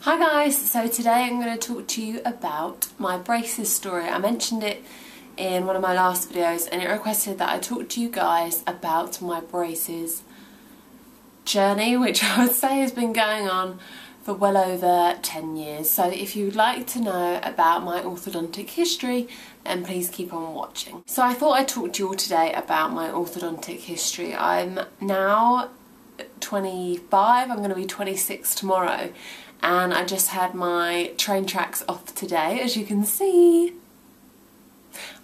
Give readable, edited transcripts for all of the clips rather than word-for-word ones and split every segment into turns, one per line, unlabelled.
Hi guys, so today I'm going to talk to you about my braces story. I mentioned it in one of my last videos and it requested that I talk to you guys about my braces journey, which I would say has been going on for well over 10 years. So if you'd like to know about my orthodontic history, then please keep on watching. So I thought I'd talk to you all today about my orthodontic history. I'm now 25, I'm going to be 26 tomorrow. And I just had my train tracks off today, as you can see.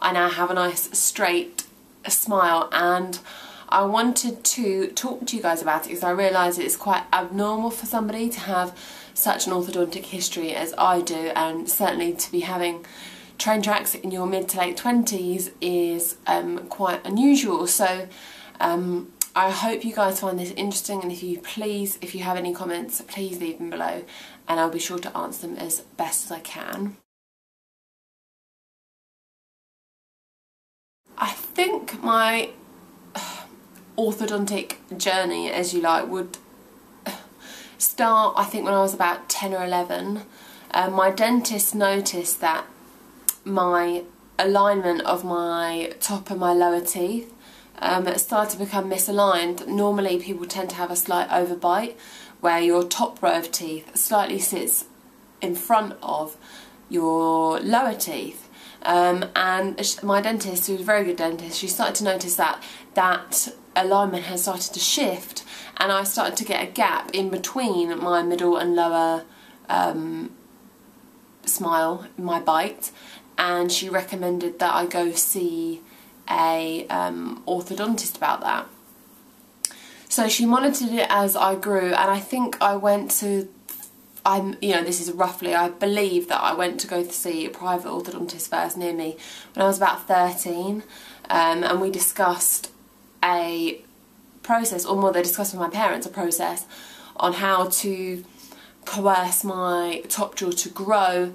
I now have a nice straight smile and I wanted to talk to you guys about it because I realise it's quite abnormal for somebody to have such an orthodontic history as I do, and certainly to be having train tracks in your mid to late 20s is quite unusual. So I hope you guys find this interesting, and if you have any comments, please leave them below and I'll be sure to answer them as best as I can. I think my orthodontic journey, as you like, would start I think when I was about 10 or 11. My dentist noticed that my alignment of my top and my lower teeth started to become misaligned. Normally people tend to have a slight overbite where your top row of teeth slightly sits in front of your lower teeth. And my dentist, who's a very good dentist, she started to notice that alignment has started to shift, and I started to get a gap in between my middle and lower smile, my bite, and she recommended that I go see a orthodontist about that. So she monitored it as I grew, and I think I went to, this is roughly, I believe that I went to go to see a private orthodontist first near me when I was about 13, and we discussed a process, or more, they discussed with my parents a process on how to coerce my top jaw to grow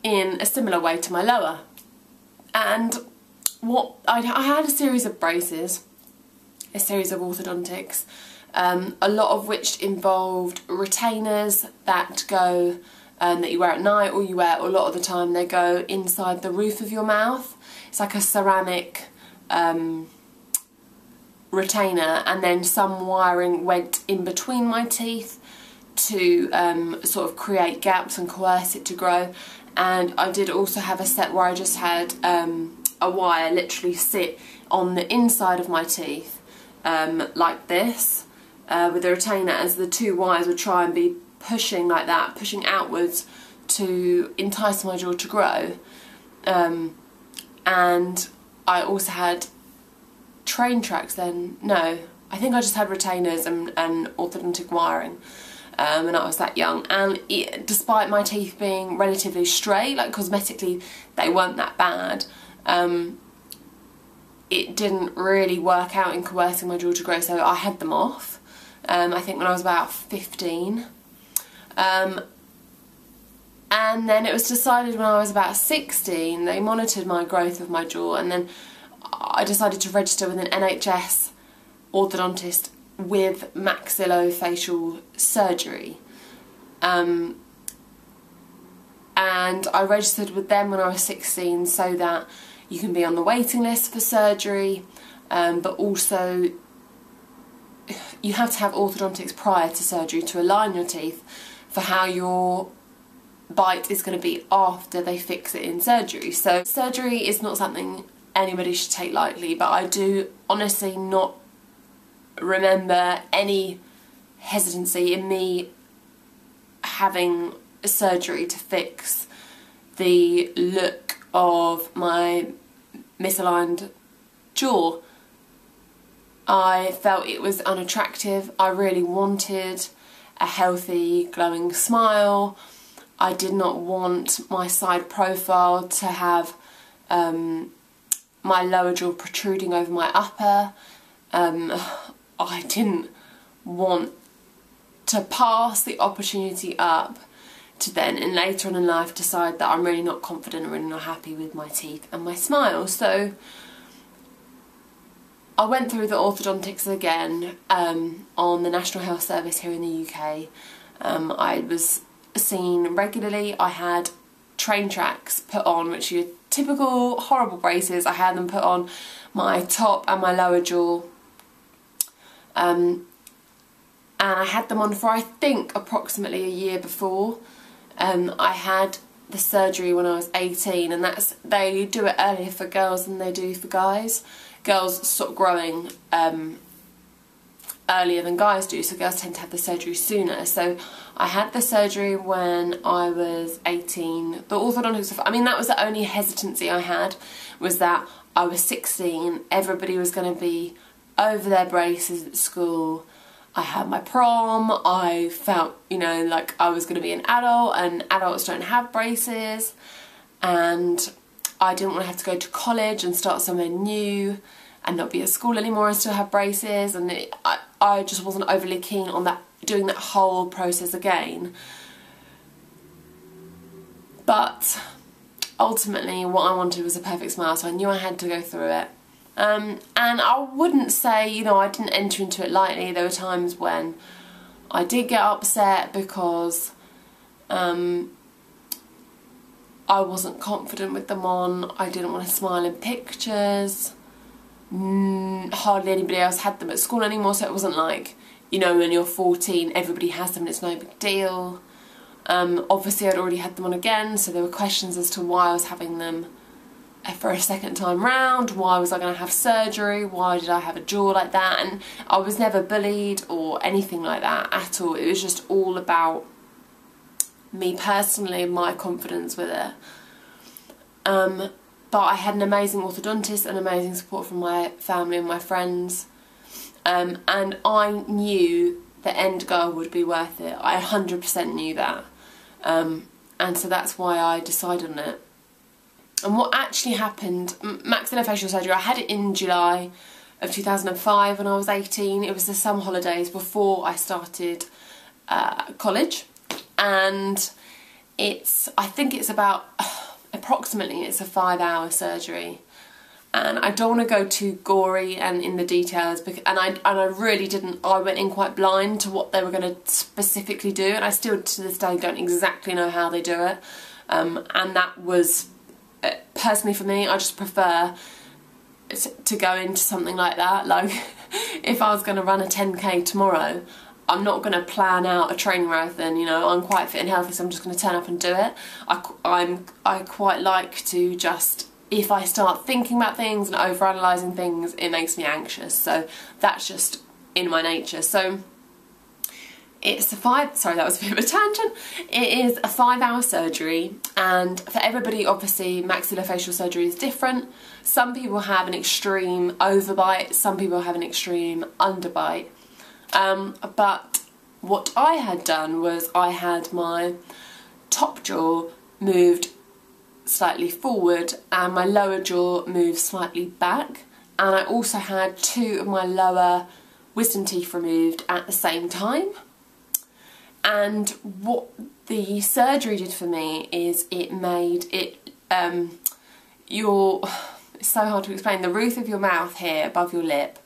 in a similar way to my lower. And I had a series of braces, a series of orthodontics, a lot of which involved retainers that go that you wear at night, or you wear a lot of the time they go inside the roof of your mouth. It's like a ceramic retainer, and then some wiring went in between my teeth to sort of create gaps and coerce it to grow. And I did also have a set where I just had a wire literally sit on the inside of my teeth like this with a retainer, as the two wires would try and be pushing like that, pushing outwards to entice my jaw to grow. And I also had train tracks then. No, I think I just had retainers and orthodontic wiring when I was that young, and despite my teeth being relatively straight, like cosmetically they weren't that bad, it didn't really work out in coercing my jaw to grow, so I had them off, I think when I was about 15. And then it was decided when I was about 16, they monitored my growth of my jaw, and then I decided to register with an NHS orthodontist with maxillofacial surgery. And I registered with them when I was 16 so that you can be on the waiting list for surgery, but also you have to have orthodontics prior to surgery to align your teeth for how your bite is going to be after they fix it in surgery. So surgery is not something anybody should take lightly, but I do honestly not remember any hesitancy in me having surgery to fix the look of my misaligned jaw. I felt it was unattractive. I really wanted a healthy, glowing smile. I did not want my side profile to have my lower jaw protruding over my upper. I didn't want to pass the opportunity up to then, and later on in life, decide that I'm really not confident and really not happy with my teeth and my smile. So I went through the orthodontics again on the National Health Service here in the UK. I was seen regularly. I had train tracks put on, which are typical horrible braces. I had them put on my top and my lower jaw. And I had them on for, I think, approximately a year before. I had the surgery when I was 18, and they do it earlier for girls than they do for guys. Girls stop growing earlier than guys do, so girls tend to have the surgery sooner. So I had the surgery when I was 18. The orthodontic stuff, I mean, that was the only hesitancy I had, was that I was 16, everybody was going to be over their braces at school. I had my prom, I felt, you know, like I was going to be an adult, and adults don't have braces, and I didn't want to have to go to college and start somewhere new and not be at school anymore and still have braces, and I just wasn't overly keen on that, doing that whole process again. But ultimately what I wanted was a perfect smile, so I knew I had to go through it. And I wouldn't say, you know, I didn't enter into it lightly. There were times when I did get upset because I wasn't confident with them on. I didn't want to smile in pictures. Hardly anybody else had them at school anymore, so it wasn't like, you know, when you're 14 everybody has them and it's no big deal. Obviously I'd already had them on again, so there were questions as to why I was having them for a second time round. Why was I going to have surgery? Why did I have a jaw like that? And I was never bullied or anything like that at all. It was just all about me personally and my confidence with it. But I had an amazing orthodontist and amazing support from my family and my friends, and I knew the end goal would be worth it. I 100% knew that, and so that's why I decided on it. And what actually happened, maxillofacial surgery, I had it in July of 2005 when I was 18. It was the summer holidays before I started college, and I think it's about, approximately, it's a 5-hour surgery. And I don't want to go too gory and in the details, because, and I really didn't, I went in quite blind to what they were going to specifically do, and I still to this day don't exactly know how they do it. And that was, personally for me, I just prefer to go into something like that. Like, if I was going to run a 10k tomorrow, I'm not going to plan out a training marathon, you know. I'm quite fit and healthy, so I'm just going to turn up and do it. I quite like to just, if I start thinking about things and overanalyzing things, it makes me anxious. So that's just in my nature. So it's sorry, that was a bit of a tangent. It is a 5-hour surgery, and for everybody, obviously, maxillofacial surgery is different. Some people have an extreme overbite, some people have an extreme underbite. But what I had done was I had my top jaw moved slightly forward and my lower jaw moved slightly back, and I also had 2 of my lower wisdom teeth removed at the same time. And what the surgery did for me is it made it, it's so hard to explain, the roof of your mouth here above your lip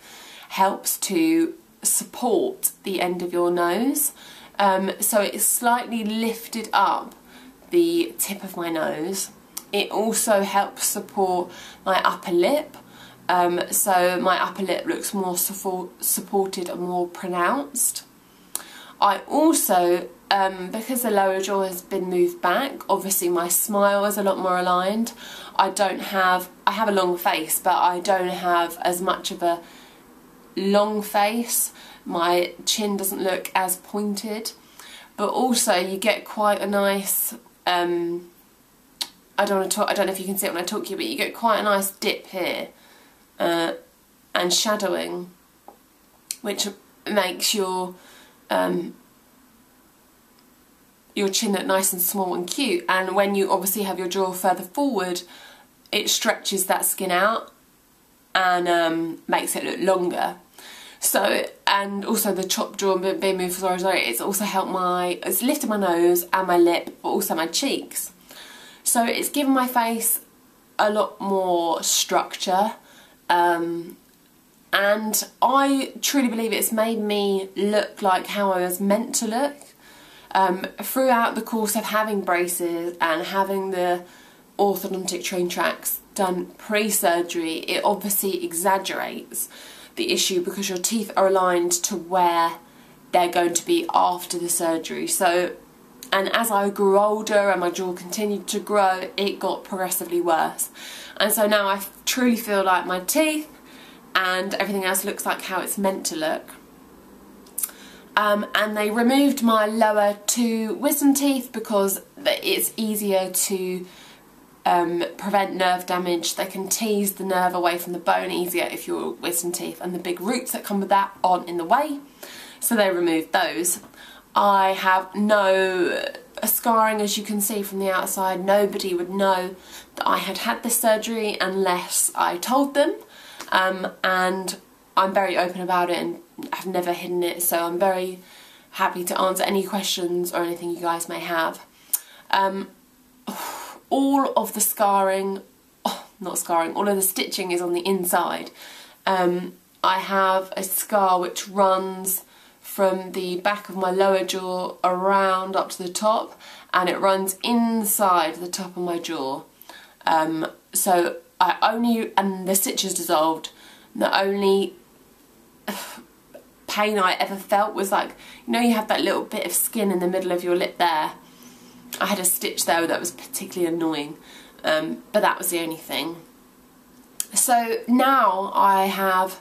helps to support the end of your nose. So it slightly lifted up the tip of my nose. It also helps support my upper lip, so my upper lip looks more supported and more pronounced. I also, because the lower jaw has been moved back, obviously my smile is a lot more aligned. I have a long face, but I don't have as much of a long face. My chin doesn't look as pointed, but also you get quite a nice, I don't know if you can see it when I talk to you, but you get quite a nice dip here, and shadowing, which makes your chin look nice and small and cute. And when you obviously have your jaw further forward, it stretches that skin out and makes it look longer. So, and also the top jaw being moved horizontally, it's also helped it's lifted my nose and my lip, but also my cheeks. So it's given my face a lot more structure, and I truly believe it's made me look like how I was meant to look. Throughout the course of having braces and having the orthodontic train tracks done pre-surgery, it obviously exaggerates the issue because your teeth are aligned to where they're going to be after the surgery. So, and as I grew older and my jaw continued to grow, it got progressively worse. And so now I truly feel like my teeth and everything else looks like how it's meant to look. And they removed my lower 2 wisdom teeth because it's easier to prevent nerve damage. They can tease the nerve away from the bone easier if you're wisdom teeth, and the big roots that come with that aren't in the way. So they removed those. I have no scarring, as you can see from the outside. Nobody would know that I had had this surgery unless I told them. And I'm very open about it and I've never hidden it, so I'm very happy to answer any questions or anything you guys may have. All of the scarring, all of the stitching is on the inside. I have a scar which runs from the back of my lower jaw around up to the top, and it runs inside the top of my jaw. So and the stitch is dissolved. The only pain I ever felt was like, you know, you have that little bit of skin in the middle of your lip there. I had a stitch there that was particularly annoying, but that was the only thing. So now I have,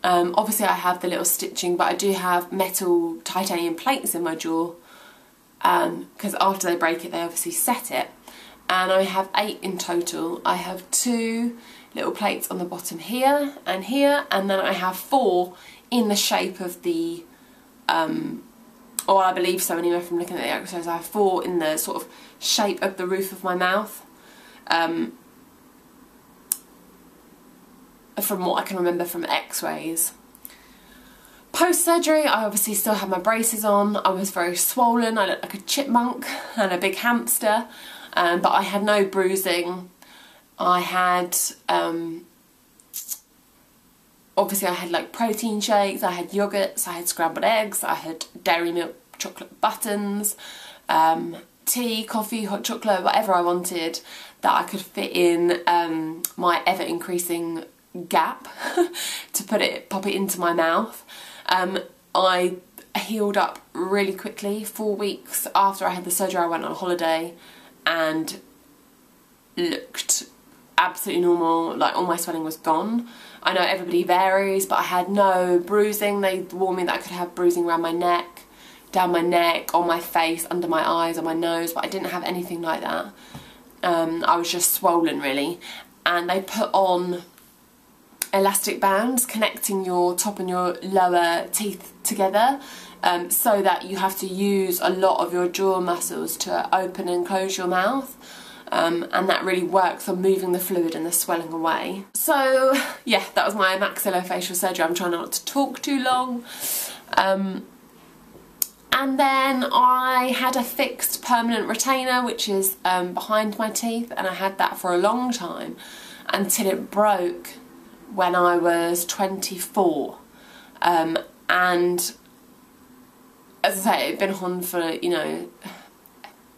obviously I have the little stitching, but I do have metal titanium plates in my jaw, because after they break it they obviously set it, and I have 8 in total. I have 2 little plates on the bottom here, and then I have 4 in the shape of the, or I believe so anyway from looking at the x-rays. I have 4 in the sort of shape of the roof of my mouth, from what I can remember from x-rays. Post-surgery, I obviously still had my braces on. I was very swollen. I looked like a chipmunk and a big hamster, but I had no bruising. I had, obviously I had like protein shakes, I had yogurts, I had scrambled eggs, I had dairy milk chocolate buttons, tea, coffee, hot chocolate, whatever I wanted that I could fit in my ever increasing gap to pop it into my mouth. I healed up really quickly. 4 weeks after I had the surgery I went on holiday and looked absolutely normal, like all my swelling was gone. I know everybody varies, but I had no bruising. They warned me that I could have bruising around my neck, down my neck, on my face, under my eyes, on my nose, but I didn't have anything like that. I was just swollen really, and they put on elastic bands connecting your top and your lower teeth together, so that you have to use a lot of your jaw muscles to open and close your mouth. And that really works on moving the fluid and the swelling away. So yeah, that was my maxillofacial surgery. I'm trying not to talk too long. And then I had a fixed permanent retainer, which is behind my teeth, and I had that for a long time until it broke when I was 24. And as I say, it'd been on for, you know,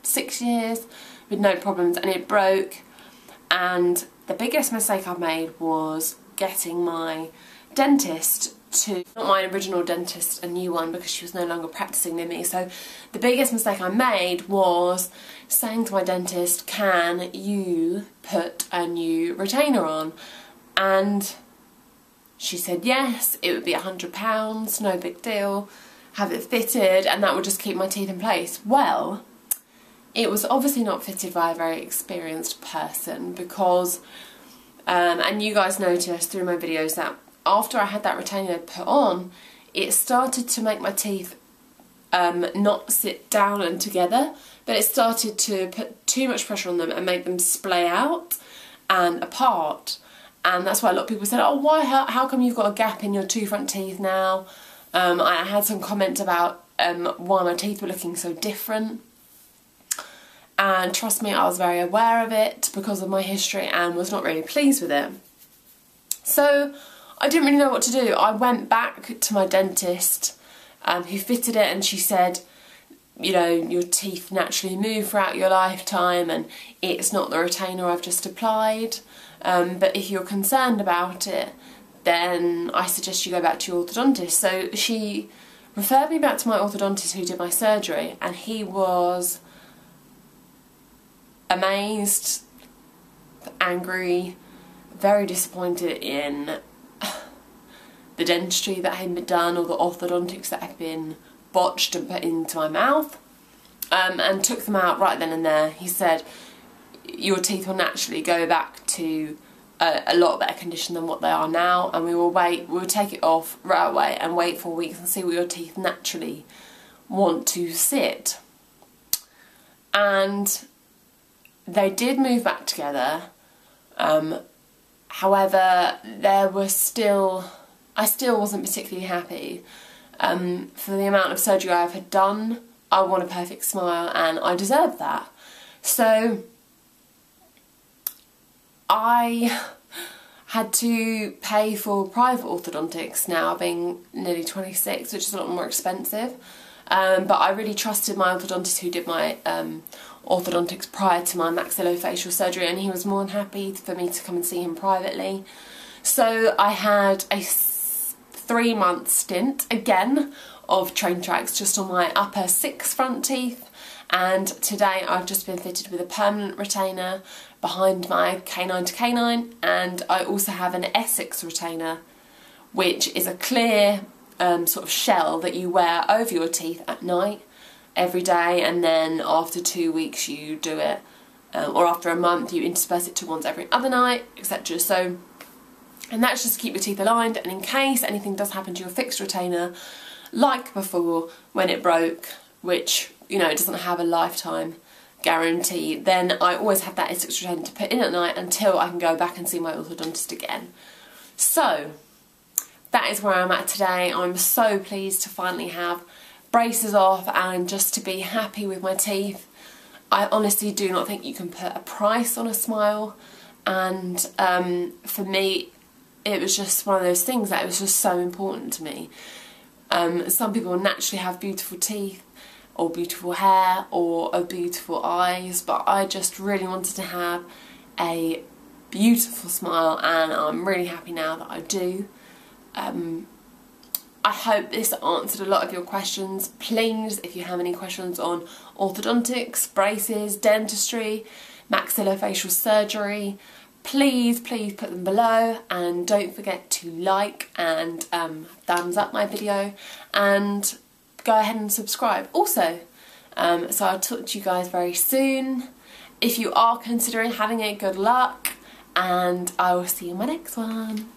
6 years with no problems, and it broke. And the biggest mistake I made was getting my dentist to, not my original dentist, a new one, because she was no longer practicing near me. So the biggest mistake I made was saying to my dentist, can you put a new retainer on? And she said yes, it would be £100, no big deal, have it fitted, and that would just keep my teeth in place. Well, it was obviously not fitted by a very experienced person, because, and you guys noticed through my videos that after I had that retainer put on, it started to make my teeth not sit down and together, but it started to put too much pressure on them and make them splay out and apart. And that's why a lot of people said, oh, why, how come you've got a gap in your 2 front teeth now? I had some comments about why my teeth were looking so different. And trust me, I was very aware of it because of my history and was not really pleased with it. So I didn't really know what to do. I went back to my dentist who fitted it, and she said, you know, your teeth naturally move throughout your lifetime and it's not the retainer I've just applied. But if you're concerned about it, then I suggest you go back to your orthodontist. So she referred me back to my orthodontist who did my surgery, and he was amazed, angry, very disappointed in the dentistry that had been done or the orthodontics that had been botched and put into my mouth, and took them out right then and there. He said, your teeth will naturally go back to a lot better condition than what they are now, and we will take it off right away and wait for weeks and see where your teeth naturally want to sit. And they did move back together. However, I still wasn't particularly happy. For the amount of surgery I've had done, I want a perfect smile and I deserve that. So I had to pay for private orthodontics now, being nearly 26, which is a lot more expensive. But I really trusted my orthodontist who did my orthodontics prior to my maxillofacial surgery, and he was more than happy for me to come and see him privately. So I had a 3-month stint again of train tracks just on my upper 6 front teeth, and today I've just been fitted with a permanent retainer behind my canine to canine, and I also have an Essex Retainer, which is a clear sort of shell that you wear over your teeth at night every day, and then after 2 weeks you do it, or after a month you intersperse it to once every other night, etc. So, and that's just to keep your teeth aligned, and in case anything does happen to your fixed retainer, like before when it broke, which, you know, it doesn't have a lifetime guarantee, then I always have that Essex Retainer to put in at night until I can go back and see my orthodontist again. So that is where I'm at today. I'm so pleased to finally have braces off and just to be happy with my teeth. I honestly do not think you can put a price on a smile, and for me it was just one of those things that it was just so important to me. Some people naturally have beautiful teeth or beautiful hair or beautiful eyes, but I just really wanted to have a beautiful smile, and I'm really happy now that I do. I hope this answered a lot of your questions. Please, if you have any questions on orthodontics, braces, dentistry, maxillofacial surgery, please put them below, and don't forget to like and thumbs up my video, and go ahead and subscribe also. So I'll talk to you guys very soon. If you are considering having it, good luck, and I will see you in my next one.